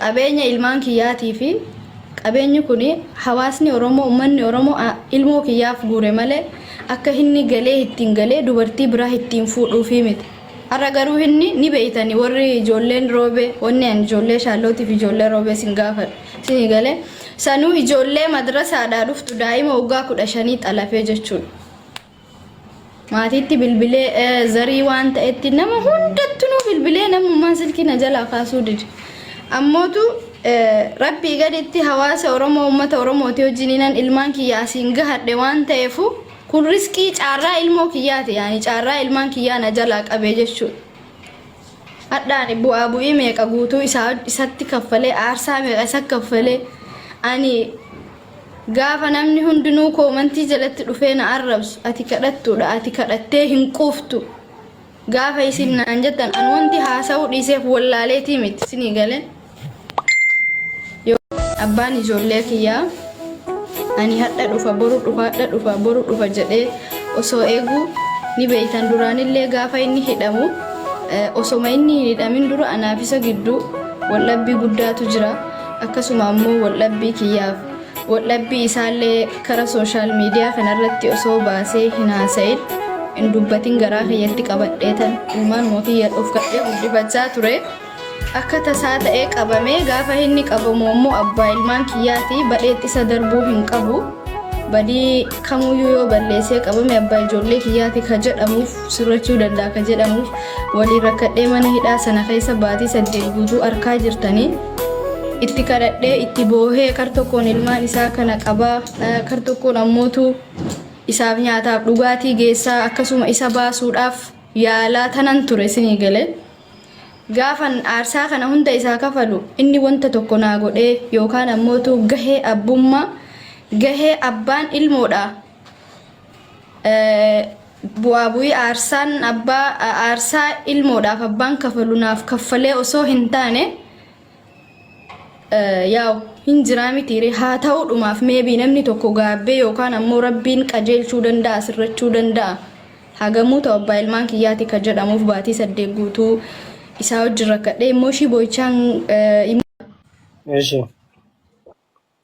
qabeenya ilmaan kiyyaatii fi qabeenyi kun hawaasni Oromoo ummanni Oromoo ilmoo kiyyaaf guure malee akka hinni galee ittiin galee dubartii biraa ittiin fuudhuufi miti. Har'a garuu hinni ni beeytani warri ijoolleen roobe wanni an ijoollee shaallootii fi ijoollee roobe sin gaafadhu. Sini galee sanuu ijoollee madrasaadhaa dhuftu daa'ima waggaa 15 xalafee jechuudha. Maatiitti bilbilee zarii waan ta'etti nama hundattuu bilbilee namummaan silkii na jalaa kaasuu dide. Ammootu rabbii gaditti hawaasa Oromoo uummata Oromooti wajjininan ilmaan kiyyaa asiin gahadhe waan ta'eefu kun riskii caarraa ilmoo kiyyaati yaani caarraa ilmaan kiyyaa na jalaa qabee jechuudha. Hadhaan bu'aa bu'ii meeqa guutuu isatti kaffalee aarsaa meeqa isa kaffalee ani gaafa namni hundinuu koomantii jalatti dhufee na arrabsu ati kadhattuudha ati kadhattee hin quuftu gaafa isin naan jettan an wanti haasa'uu dhiiseef wallaaleetii miti isinii galeen abbaan ijoollee kiyyaa ani hadha dhufa boru dhufa hadha dhufa boru dhufa jedhee osoo eeguu ni beeytan duraanillee gaafa inni hidhamu osoma inni hin hidhamin dura anaafisa gidduu wallabbii guddaatu jira akkasuma ammoo wallabbii kiyyaaf wallabbii isaallee kara sooshaal miidiyaa kanarratti osoo baasee hin haasa'in hin dubbatin garaa kiyyatti qabadheetan ilmaan mookiyya of kadhee guddifachaa ture. Akka tasaa ta'ee qabamee gaafa inni qabamu ammoo abbaa ilmaan kiyyaati badheetti isa darbuu hin qabu badii kamuyyuu yoo balleessee qabame abbaa ijoollee kiyyaati ka jedhamuuf sirrachuu danda'a ka jedhamuuf walii rakkadhee mana hidhaa sana keessa baatii 8 guutuu arkaa jirtanii itti kadhadhee itti boohee kar tokkoon ilmaan isaa kana qabaa kar tokkoon ammootu isaaf nyaataaf dhugaatii geessaa akkasuma isa baasuudhaaf yaalaa tanan ture isinii galee. Gaafan aarsaa kana hunda isaa kafalu inni wanta tokko naa godhee yookaan ammootu gahee abbummaa gahee abbaan ilmoodha bu'aa bu'ii aarsaan abbaa aarsaa ilmoodhaaf abbaan kafalu naaf kaffalee osoo hin taane yaa'u hin jiraa mitiire haa ta'uudhumaaf meebii namni tokko gaabbee yookaan ammoo rabbiin qajeelchuu danda'a sirrachuu danda'a hagamuu ta'u abbaa ilmaan kiyyaati ka jedhamuuf baatii 8 guutuu isaa wajjin rakkadhee immoo shiboochaan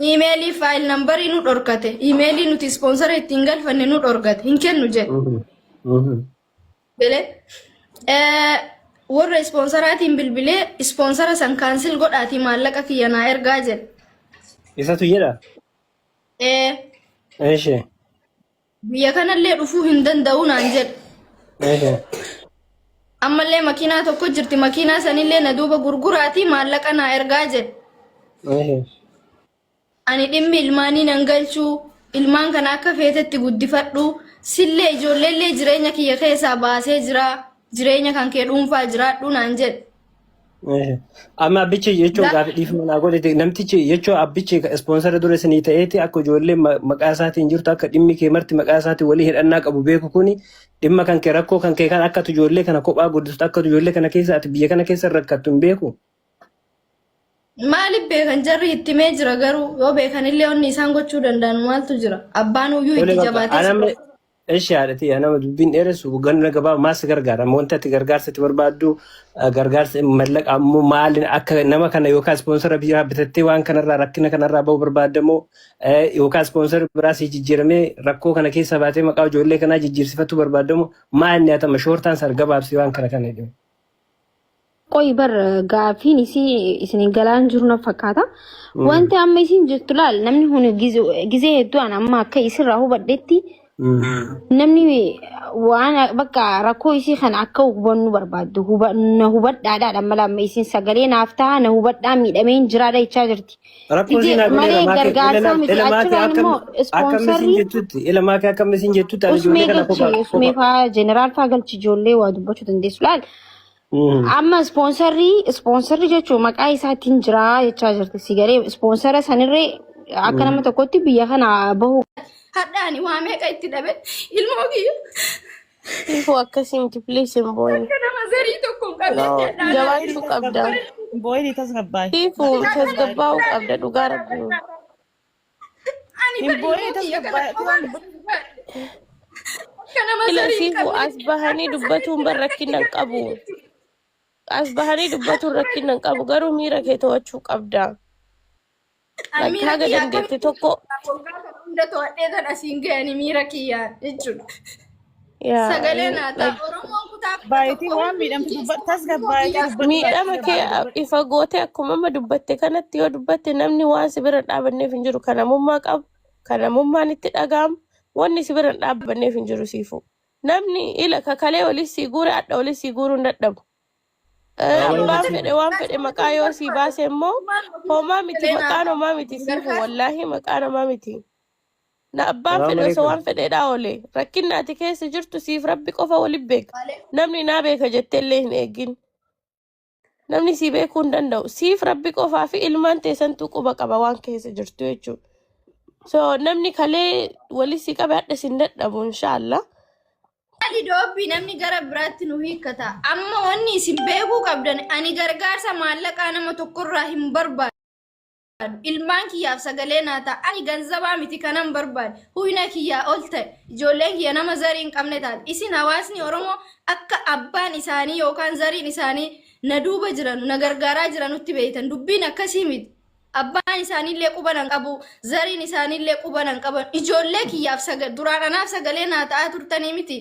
iimeelii faayil nambarii nu dhorkate iimeelii nuti ispoonsara ittiin galfanne nu dhorkate hin kennu jedhe warra ispoonsaraatiin bilbilee ispoonsara san kaansil godhaatii maallaqa kiyya naa ergaa jedhe. Isatu jedha? Biyya kanallee dhufuu hin danda'u naan jedhe. Ammallee makiinaa tokko jirti makiinaa sanillee na duuba gurguraatii maallaqa naa ergaa jedhe. Ani dhimmi ilmaanii nan galchuu ilmaan kana akka feetetti guddifadhu sillee ijoolleellee jireenya kiyya keessaa baasee jira jireenya kan kee dhuunfaa jiraadhu naan jedhe. Amma abbichi jechuun gaafa dhiifama naa godhate namtichi jechuun abbichi ispoonsara dura isinii ta'eeti akka ijoollee maqaa isaatiin jirtu akka dhimmi kee marti maqaa isaatiin walii hidhannaa qabu beeku kuni dhimma kan kee rakkoo kan kee kan akka ijoollee kana kophaa guddistu akka ijoollee kana keessa ati biyya kana keessa rakkattu hin beeku. Maaliif beekan jarri hittimee jira garuu yoo beekanillee onni isaan gochuu danda'an maaltu jira abbaan uyyuu itti jabaatee. Eesh yaadati nama dubbiin dheeressu ganna gabaa maas gargaara wanti ati gargaarsa itti barbaaddu gargaarsa mallaqa ammoo maalin akka nama kana yookaan ispoonsara biraa bitattee waan kanarraa rakkina kanarraa bahu barbaadamoo yookaan ispoonsara biraa si jijjiiramee rakkoo kana keessa baatee maqaa ijoollee kanaa jijjiirsifatu barbaadamoo maal inni hatama shoortaan sargabaabsi waan kana kana jedhamu. Qoy bar gaafiin isin galaan jiru na fakkaata. Wanti amma isin jirtu laal namni kun gizee hedduu amma akka isirraa hubadhetti namni waan bakka rakkoo isii kana akka hubannu barbaaddu na hubadhaadha mala amma isin sagalee naaf ta'a na hubadhaa miidhamee jiraadha jechaa jirti. Malee gargaarsa miti achirraan immoo ispoonsarrii ilmaa kee akkam isin jettutti ani ijoollee kana kophaa. Usmee fa'aa jeneraal fa'aa galchi ijoollee waa dubbachuu dandeessu laal. Amma ispoonsarri jechuun maqaa isaatiin jira jechaa jirti sigaree ispoonsara sanirree akka nama tokkotti biyya kana bahu. Hadhaani waa meeqa itti dhabe ilmoo kiyya. Ifuu akkasitti please boy. Nama zarii tokko qabdee gabaachuu qabda. Boy tasgabbaay. Ifuu tasgabbaa'uu qabda dhugaa rabbii. Ani boy tasgabbaay. Kana Ilasiifuu as bahanii dubbatuun barrakkina qabu. asbahanii dubbatu rakkinnan qabu garuu miira kee to'achuu qabda. Bakka haga dandeette tokko hunda to'adhee tan asiin ga'anii miira kiyyaan jechuudha. Sagalee naataa Oromoon kutaa Baay'ee waan miidhamtu dubbatas gabbaayee miidhama kee ifa gootee akkuma amma dubbatte kanatti yoo dubbatte namni waan si bira dhaabanneef hin jiru kanamummaa qabu kanamummaan itti dhaga'amu wanni si bira dhaabanneef hin jiru siifu. Namni ila kakalee olis si guure adda olis si guuruu hin dadhabu. Abbaan fedhe waan fedhe maqaa yoo si baase immoo homaa miti maqaan homaa miti siifu wallaahi maqaan homaa miti. Na abbaan fedhe osoo waan fedheedhaa oole rakkinni ati keessa jirtu siif rabbi qofa waliin beeka. Namni naa beeka jetteellee hin eegin. Namni si beekuu hin danda'u. Siif rabbi qofaa fi ilmaan teessantuu quba qaba waan keessa jirtu jechuudha. So namni kalee walii si qabe hadda sin dadhabu inshaallah. Ali doobbii namni gara biraatti nu hiikkata. Amma wanni isin beekuu qabdan ani gargaarsa maallaqaa nama tokkorraa hin barbaadu. Ilmaan kiyyaaf sagalee naataa ani ganzabaa miti kanan barbaadu. Huyna kiyyaa ol ta'e ijoolleen kiyya nama zarii hin qabne taate. Isin hawaasni Oromoo akka abbaan isaanii yookaan zariin isaanii na duuba jiran na gargaaraa jiranutti beektan dubbiin akkasii miti. Abbaan isaaniillee quban qabu zariin isaaniillee quban qaban ijoollee kiyyaaf duraan anaaf sagalee naataa turtanii miti.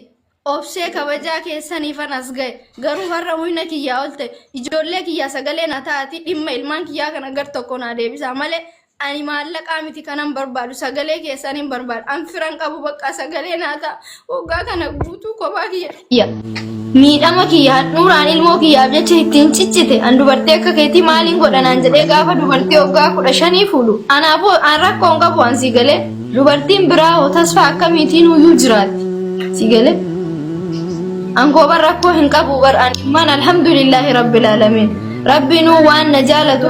Obsee kabajaa keessaniifan as ga'e garuu har'a huyna kiyyaa ol ta'e ijoollee kiyyaa sagalee nataati dhimma ilmaan kiyyaa kana gar tokko naa deebisa malee ani maallaqaa miti kanan barbaadu sagalee keessaniin barbaadu an firan qabu bakka sagalee naataa waggaa kana guutuu kophaa kiyya. Miidhama kiyyaa nuuraan ilmoo kiyyaaf jecha ittiin ciccite an dubartii akka keetii maaliin godhanaan jedhee gaafa dubartii waggaa 15 fuudhu anaafuu an rakkoon qabu an si galee dubartiin biraa hoo tasfaa akkamiitiin uyyuu jiraatti si galee. Anggobar rakko hin qabu bar'an man alhamdulillahi rabbil alamin rabbinu waan najalatu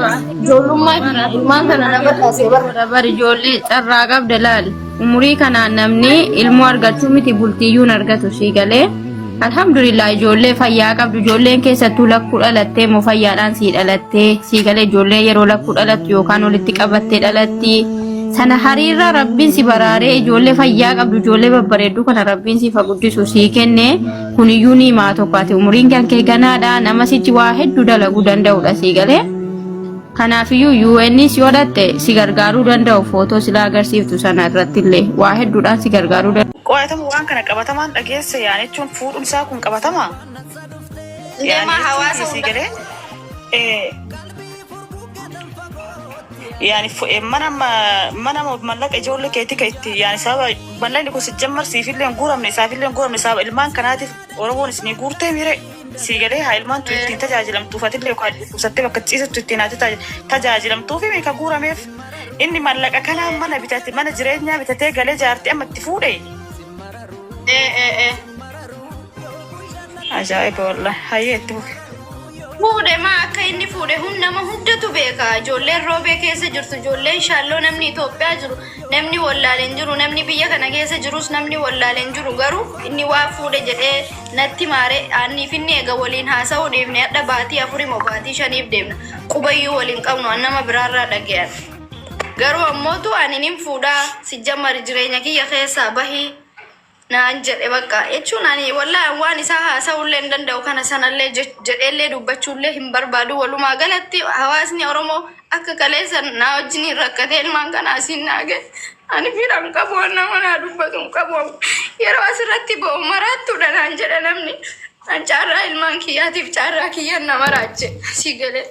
jollummaa kana ilmaan kana nama taasee bar ijoollee carraa qabda laal umurii kana namni ilmoo argachuu miti bultiyyuun argatu si galee alhamdulillah ijoollee fayyaa qabdu ijoolleen keessattuu lakkuu dhalattee moo fayyaadhaan si dhalattee si galee ijoollee yeroo lakkuu dhalattu yookaan walitti qabattee dhalatti sana hariirra rabbiin si baraaree ijoollee fayyaa qabdu ijoollee babbareedduu kana rabbiin si faguddisu si kenne kuniyyuu ni maa tokkaati umuriin kan kee ganaadha nama sichi waa hedduu dalaguu danda'udha si galee kanaafiyyuu UN's yoo dhatte si gargaaruu danda'u footoo sila agarsiiftu sana irratti illee waa hedduudhaan si gargaaruu danda'u. Qo'atama waan kana qabatamaan dhageesse yaani jechuun fuudhuun isaa kun qabatama. Yaani hawaasa si galee يعني mana mallaqa ijoollee keetii keetti yani sababa bal'inni kun sijjammar siifillee guuramne isaafillee guuramne sababa ilmaan kanaatiif Oromoon isin guurtee mire si galee haa ilmaan tu ittiin tajaajilamtuuf atillee yookaan dhukkubsattee bakka ciisattu ittiin ati tajaajilamtuuf meeqa guurameef inni mallaqa kanaa mana bitate mana jireenyaa bitatee galee jaartii amma itti fuudhe. Ajaa'iba wallahi hayyee itti fuudhe. Fuudhe maa akka inni fuudhe nama hundatu beeka ijoolleen roobee keessa jirtu ijoolleen shaalloo namni Itoophiyaa jiru namni wallaaleen jiru namni biyya kana keessa jirus namni wallaaleen jiru garuu inni waa fuudhe jedhee natti maare anniif inni eega waliin haasa'uu deemne hadha baatii 4 moo baatii 5 deemna qubayyuu waliin qabnu nama biraarraa dhaga'an garuu ammootu ani nin fuudhaa sijjammar jireenya kiyya keessaa bahii naan jedhe bakka jechuun ani wallahi waan isaa haasa'ullee hin danda'u kana sanallee jedheellee dubbachuullee hin barbaadu walumaa galatti hawaasni Oromoo akka kaleessa na wajjin rakkatee ilmaan kana asiin naage ani firan qabu nama na dubbatu qabu yeroo asirratti bo'u maraattuudha naan jedhe namni an caarraa ilmaan kiyyaatiif caarraa kiyyan nama raache si galee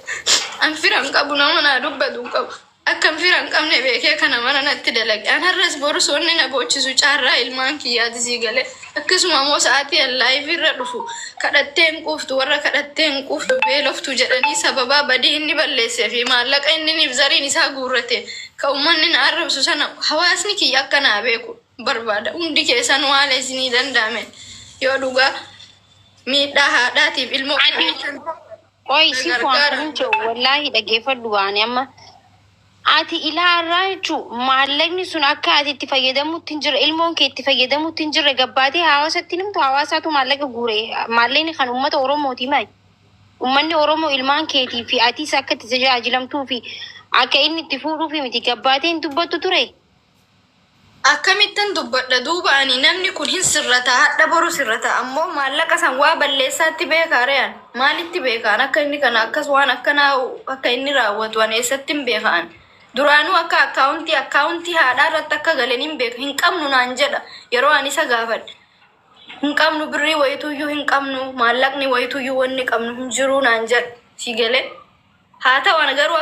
an firan qabu nama na dubbatu qabu. Akkam firan qabne beekee kana mana natti dalage an har'as borusoonni na boochisu caarraa ilmaan kiyyaati si galee akkasuma immoo sa'aatii live irra dhufu kadhatteen quuftu warra kadhatteen quuftu beeloftu jedhanii sababa badii inni balleessee fi maallaqa inni zariin isaa guurrate ka uummanni na arrabsu sana hawaasni kiyya akka naa beeku barbaada hundi keessan waala isinii danda'ame yoo dhugaa miidhaa haadhaatiif ilmoo Oi si fuudhan wallahi dhageeffadhu waan amma ati ilaarraa jechuun maallaqni sun akka ati itti fayyadamutti hin jirre ilmoon kee itti fayyadamutti hin jirre gabbaatee hawaasatti nimtu hawaasaatu maallaqa guure maallaqni kan uummata Oromooti maali uummanni Oromoo ilmaan keetii fi atiis akka itti tajaajilamtuu fi akka inni itti fuudhuu fi miti gabbaatee hin dubbattu ture Akkamittan dubbadha duuba ani namni kun hin sirrata hadha boru sirrata ammoo maallaqa san waa balleessaatti beekaa re'an maalitti beekaan akka inni kana akkas waan akkanaa akka inni raawwatu ani eessatti hin beekaan duraanuu akka akkaawuntii haadhaa irratti akka galeen hin beeku hin qabnu naan jedha yeroo ani isa gaafadhe hin qabnu birrii wayituuyyuu hin qabnu maallaqni wayituuyyuu wanni qabnu hin jiruu naan jedha si galee haa ta'an garuu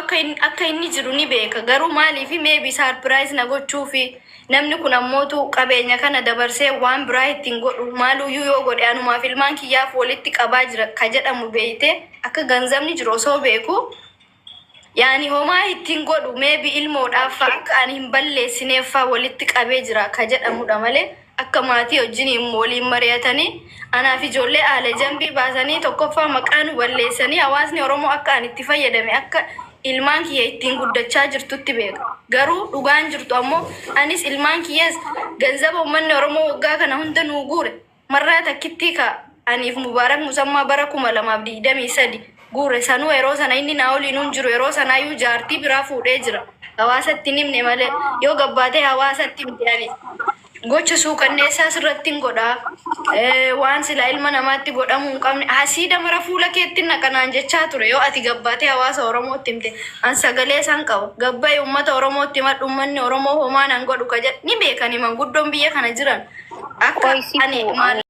akka inni jiru ni beeka garuu maaliifi maybe surprise na gochuufi namni kun ammootu qabeenya kana dabarsee waan biraa ittiin godhu maaluyyuu yoo godhe anumaaf ilmaan kiyyaaf walitti qabaa jira ka jedhamu beeyte akka ganzabni jiru osoo beeku yaani homaa ittiin godhu maybe ilmoodhaaf akka ani hin balleessineeffaa walitti qabee jira ka jedhamudha malee akka maatii wajjin waliin mari'atanii anaaf ijoollee haala jambii baasanii tokkoffaa maqaan balleessanii hawaasni Oromoo akka ani itti fayyadame akka ilmaan kiyya ittiin guddachaa jirtutti beeka garuu dhugaan jirtu ammoo anis ilmaan kiyyas ganzaba uummanni Oromoo waggaa kana hunda nuu guure marraa takkitti ka aniif Mubaarak Musammaa bara 2023 guure sanuu yeroo sana inni naa oliinuun jiru yeroo sanaayyuu jaartii biraa fuudhee jira hawaasatti nimne malee yoo gabbaatee hawaasatti miti gocha suukanneessaa sirratti hin godhaa waan sila ilma namaatti godhamuu hin qabne hasiida mara fuula keetti naqanaan jechaa ture yoo ati gabbaatee hawaasa Oromootti himte an sagalee san qabu gabbaa'ee uummata Oromootti himadhu uummanni Oromoo homaan an godhu ka jedhu ni beekani manguddoon biyya kana jiran akka ani maal